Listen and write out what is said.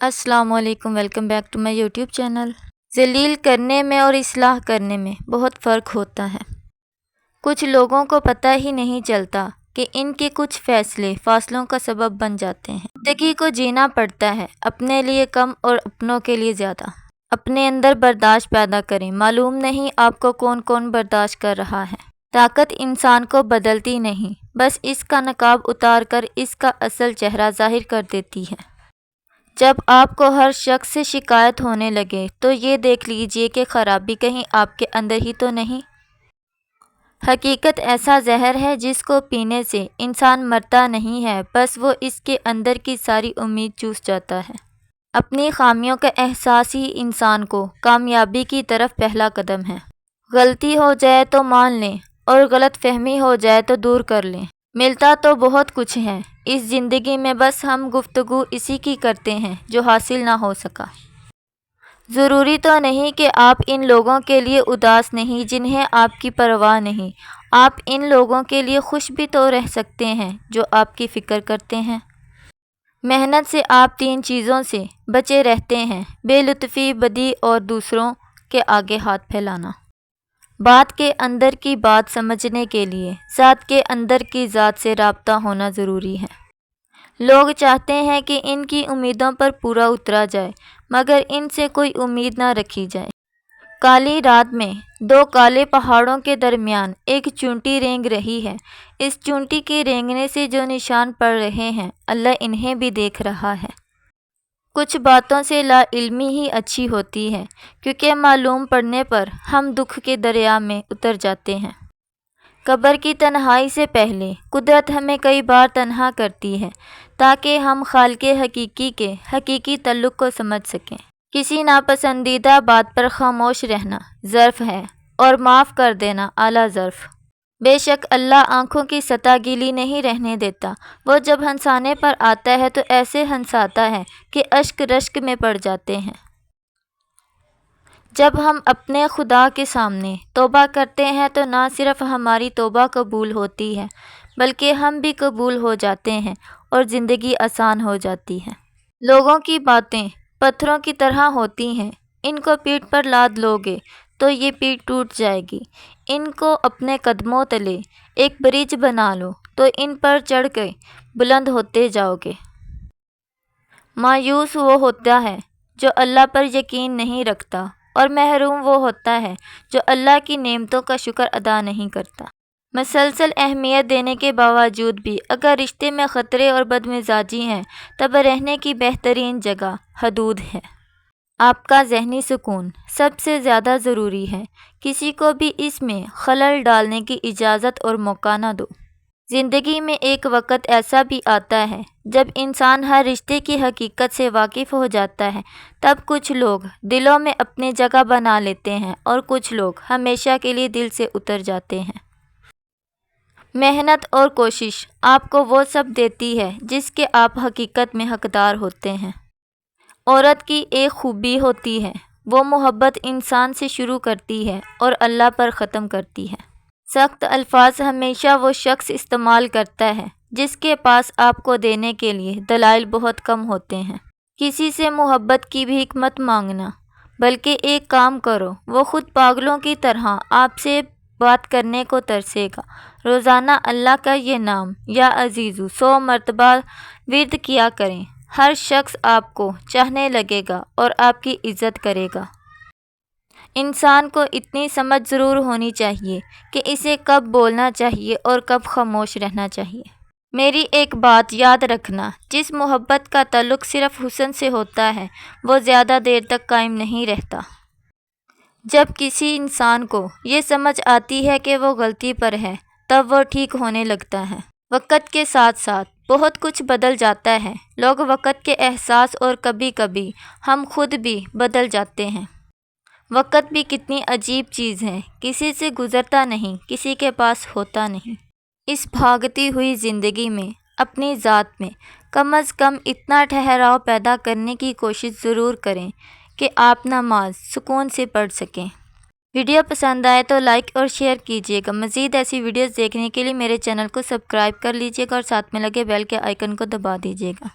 السلام علیکم، welcome back to my YouTube channel. ذلیل کرنے میں اور اصلاح کرنے میں بہت فرق ہوتا ہے۔ کچھ لوگوں کو پتہ ہی نہیں چلتا کہ ان کے کچھ فیصلے فاصلوں کا سبب بن جاتے ہیں۔ زندگی کو جینا پڑتا ہے، اپنے لیے کم اور اپنوں کے لیے زیادہ۔ اپنے اندر برداشت پیدا کریں، معلوم نہیں آپ کو کون کون برداشت کر رہا ہے۔ طاقت انسان کو بدلتی نہیں، بس اس کا نقاب اتار کر اس کا اصل چہرہ ظاہر کر دیتی ہے۔ جب آپ کو ہر شخص سے شکایت ہونے لگے تو یہ دیکھ لیجئے کہ خرابی کہیں آپ کے اندر ہی تو نہیں۔ حقیقت ایسا زہر ہے جس کو پینے سے انسان مرتا نہیں ہے، بس وہ اس کے اندر کی ساری امید چوس جاتا ہے۔ اپنی خامیوں کا احساس ہی انسان کو کامیابی کی طرف پہلا قدم ہے۔ غلطی ہو جائے تو مان لیں اور غلط فہمی ہو جائے تو دور کر لیں۔ ملتا تو بہت کچھ ہے اس زندگی میں، بس ہم گفتگو اسی کی کرتے ہیں جو حاصل نہ ہو سکا۔ ضروری تو نہیں کہ آپ ان لوگوں کے لیے اداس نہیں جنہیں آپ کی پرواہ نہیں، آپ ان لوگوں کے لیے خوش بھی تو رہ سکتے ہیں جو آپ کی فکر کرتے ہیں۔ محنت سے آپ 3 چیزوں سے بچے رہتے ہیں: بے لطفی، بدی اور دوسروں کے آگے ہاتھ پھیلانا۔ بات کے اندر کی بات سمجھنے کے لیے ذات کے اندر کی ذات سے رابطہ ہونا ضروری ہے۔ لوگ چاہتے ہیں کہ ان کی امیدوں پر پورا اترا جائے، مگر ان سے کوئی امید نہ رکھی جائے۔ کالی رات میں 2 کالے پہاڑوں کے درمیان ایک چونٹی رینگ رہی ہے۔ اس چونٹی کے رینگنے سے جو نشان پڑ رہے ہیں، اللہ انہیں بھی دیکھ رہا ہے۔ کچھ باتوں سے لا علمی ہی اچھی ہوتی ہے، کیونکہ معلوم پڑنے پر ہم دکھ کے دریا میں اتر جاتے ہیں۔ قبر کی تنہائی سے پہلے قدرت ہمیں کئی بار تنہا کرتی ہے تاکہ ہم خالق حقیقی کے حقیقی تعلق کو سمجھ سکیں۔ کسی ناپسندیدہ بات پر خاموش رہنا ظرف ہے اور معاف کر دینا اعلیٰ ظرف۔ بے شک اللہ آنکھوں کی سطح گیلی نہیں رہنے دیتا، وہ جب ہنسانے پر آتا ہے تو ایسے ہنساتا ہے کہ اشک رشک میں پڑ جاتے ہیں۔ جب ہم اپنے خدا کے سامنے توبہ کرتے ہیں تو نہ صرف ہماری توبہ قبول ہوتی ہے بلکہ ہم بھی قبول ہو جاتے ہیں اور زندگی آسان ہو جاتی ہے۔ لوگوں کی باتیں پتھروں کی طرح ہوتی ہیں، ان کو پیٹھ پر لاد لوگے تو یہ پیٹھ ٹوٹ جائے گی۔ ان کو اپنے قدموں تلے ایک برج بنا لو تو ان پر چڑھ کے بلند ہوتے جاؤ گے۔ مایوس وہ ہوتا ہے جو اللہ پر یقین نہیں رکھتا، اور محروم وہ ہوتا ہے جو اللہ کی نعمتوں کا شکر ادا نہیں کرتا۔ مسلسل اہمیت دینے کے باوجود بھی اگر رشتے میں خطرے اور بدمزاجی ہیں، تب رہنے کی بہترین جگہ حدود ہے۔ آپ کا ذہنی سکون سب سے زیادہ ضروری ہے، کسی کو بھی اس میں خلل ڈالنے کی اجازت اور موقع نہ دو۔ زندگی میں ایک وقت ایسا بھی آتا ہے جب انسان ہر رشتے کی حقیقت سے واقف ہو جاتا ہے، تب کچھ لوگ دلوں میں اپنی جگہ بنا لیتے ہیں اور کچھ لوگ ہمیشہ کے لیے دل سے اتر جاتے ہیں۔ محنت اور کوشش آپ کو وہ سب دیتی ہے جس کے آپ حقیقت میں حقدار ہوتے ہیں۔ عورت کی ایک خوبی ہوتی ہے، وہ محبت انسان سے شروع کرتی ہے اور اللہ پر ختم کرتی ہے۔ سخت الفاظ ہمیشہ وہ شخص استعمال کرتا ہے جس کے پاس آپ کو دینے کے لیے دلائل بہت کم ہوتے ہیں۔ کسی سے محبت کی بھیک مت مانگنا، بلکہ ایک کام کرو، وہ خود پاگلوں کی طرح آپ سے بات کرنے کو ترسے گا۔ روزانہ اللہ کا یہ نام یا عزیزو 100 مرتبہ ورد کیا کریں، ہر شخص آپ کو چاہنے لگے گا اور آپ کی عزت کرے گا۔ انسان کو اتنی سمجھ ضرور ہونی چاہیے کہ اسے کب بولنا چاہیے اور کب خاموش رہنا چاہیے۔ میری ایک بات یاد رکھنا، جس محبت کا تعلق صرف حسن سے ہوتا ہے وہ زیادہ دیر تک قائم نہیں رہتا۔ جب کسی انسان کو یہ سمجھ آتی ہے کہ وہ غلطی پر ہے، تب وہ ٹھیک ہونے لگتا ہے۔ وقت کے ساتھ ساتھ بہت کچھ بدل جاتا ہے، لوگ، وقت کے احساس اور کبھی کبھی ہم خود بھی بدل جاتے ہیں۔ وقت بھی کتنی عجیب چیز ہے، کسی سے گزرتا نہیں، کسی کے پاس ہوتا نہیں۔ اس بھاگتی ہوئی زندگی میں اپنی ذات میں کم از کم اتنا ٹھہراؤ پیدا کرنے کی کوشش ضرور کریں کہ آپ نماز سکون سے پڑھ سکیں۔ ویڈیو پسند آئے تو لائک اور شیئر کیجیے گا۔ مزید ایسی ویڈیوز دیکھنے کے لیے میرے چینل کو سبسکرائب کر لیجیے گا اور ساتھ میں لگے بیل کے آئیکن کو دبا دیجیے گا۔